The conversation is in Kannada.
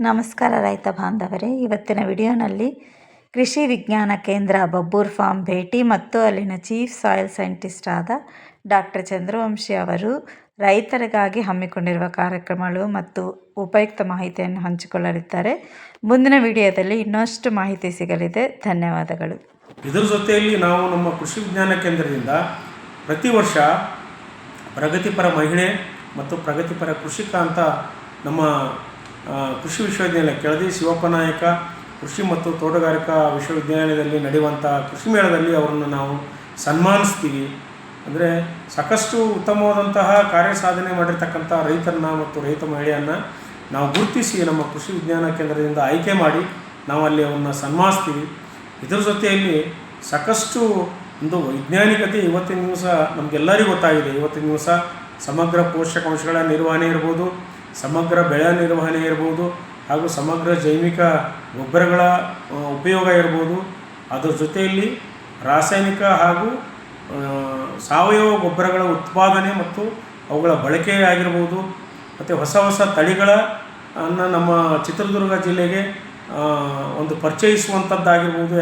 ನಮಸ್ಕಾರ ರೈತ ಬಾಂಧವರೇ, ಇವತ್ತಿನ ವಿಡಿಯೋನಲ್ಲಿ ಕೃಷಿ ವಿಜ್ಞಾನ ಕೇಂದ್ರ ಬಬ್ಬೂರ್ ಫಾರ್ಮ್ ಭೇಟಿ ಮತ್ತು ಅಲ್ಲಿನ ಚೀಫ್ ಸಾಯಿಲ್ ಸೈಂಟಿಸ್ಟ್ ಆದ ಡಾಕ್ಟರ್ ಚಂದ್ರವಂಶಿ ಅವರು ರೈತರಿಗಾಗಿ ಹಮ್ಮಿಕೊಂಡಿರುವ ಕಾರ್ಯಕ್ರಮಗಳು ಮತ್ತು ಉಪಯುಕ್ತ ಮಾಹಿತಿಯನ್ನು ಹಂಚಿಕೊಳ್ಳಲಿದ್ದಾರೆ. ಮುಂದಿನ ವಿಡಿಯೋದಲ್ಲಿ ಇನ್ನಷ್ಟು ಮಾಹಿತಿ ಸಿಗಲಿದೆ. ಧನ್ಯವಾದಗಳು. ಇದರ ಜೊತೆಯಲ್ಲಿ ನಾವು ನಮ್ಮ ಕೃಷಿ ವಿಜ್ಞಾನ ಕೇಂದ್ರದಿಂದ ಪ್ರತಿ ವರ್ಷ ಪ್ರಗತಿಪರ ಮಹಿಳೆ ಮತ್ತು ಪ್ರಗತಿಪರ ಕೃಷಿಕ ಅಂತ ನಮ್ಮ ಕೃಷಿ ವಿಶ್ವವಿದ್ಯಾಲಯ ಕೆಳದಿ ಶಿವಪ್ಪ ನಾಯಕ ಕೃಷಿ ಮತ್ತು ತೋಟಗಾರಿಕಾ ವಿಶ್ವವಿದ್ಯಾಲಯದಲ್ಲಿ ನಡೆಯುವಂಥ ಕೃಷಿ ಮೇಳದಲ್ಲಿ ಅವರನ್ನು ನಾವು ಸನ್ಮಾನಿಸ್ತೀವಿ. ಅಂದರೆ ಸಾಕಷ್ಟು ಉತ್ತಮವಾದಂತಹ ಕಾರ್ಯ ಸಾಧನೆ ಮಾಡಿರ್ತಕ್ಕಂಥ ರೈತರನ್ನ ಮತ್ತು ರೈತ ಮಹಿಳೆಯನ್ನು ನಾವು ಗುರುತಿಸಿ ನಮ್ಮ ಕೃಷಿ ವಿಜ್ಞಾನ ಕೇಂದ್ರದಿಂದ ಆಯ್ಕೆ ಮಾಡಿ ನಾವು ಅಲ್ಲಿ ಅವನ್ನ ಸನ್ಮಾನಿಸ್ತೀವಿ. ಇದರ ಜೊತೆಯಲ್ಲಿ ಸಾಕಷ್ಟು ಒಂದು ವೈಜ್ಞಾನಿಕತೆ ಇವತ್ತಿನ ದಿವಸ ನಮಗೆಲ್ಲರಿಗೂ ಗೊತ್ತಾಗಿದೆ. ಇವತ್ತಿನ ದಿವಸ ಸಮಗ್ರ ಪೋಷಕಾಂಶಗಳ ನಿರ್ವಹಣೆ ಇರ್ಬೋದು, ಸಮಗ್ರ ಬೆಳೆ ನಿರ್ವಹಣೆ ಇರ್ಬೋದು, ಹಾಗೂ ಸಮಗ್ರ ಜೈವಿಕ ಗೊಬ್ಬರಗಳ ಉಪಯೋಗ ಇರ್ಬೋದು, ಅದರ ಜೊತೆಯಲ್ಲಿ ರಾಸಾಯನಿಕ ಹಾಗೂ ಸಾವಯವ ಗೊಬ್ಬರಗಳ ಉತ್ಪಾದನೆ ಮತ್ತು ಅವುಗಳ ಬಳಕೆ ಆಗಿರ್ಬೋದು, ಮತ್ತು ಹೊಸ ಹೊಸ ತಳಿಗಳನ್ನು ನಮ್ಮ ಚಿತ್ರದುರ್ಗ ಜಿಲ್ಲೆಗೆ ಒಂದು ಪರಿಚಯಿಸುವಂಥದ್ದಾಗಿರ್ಬೋದು.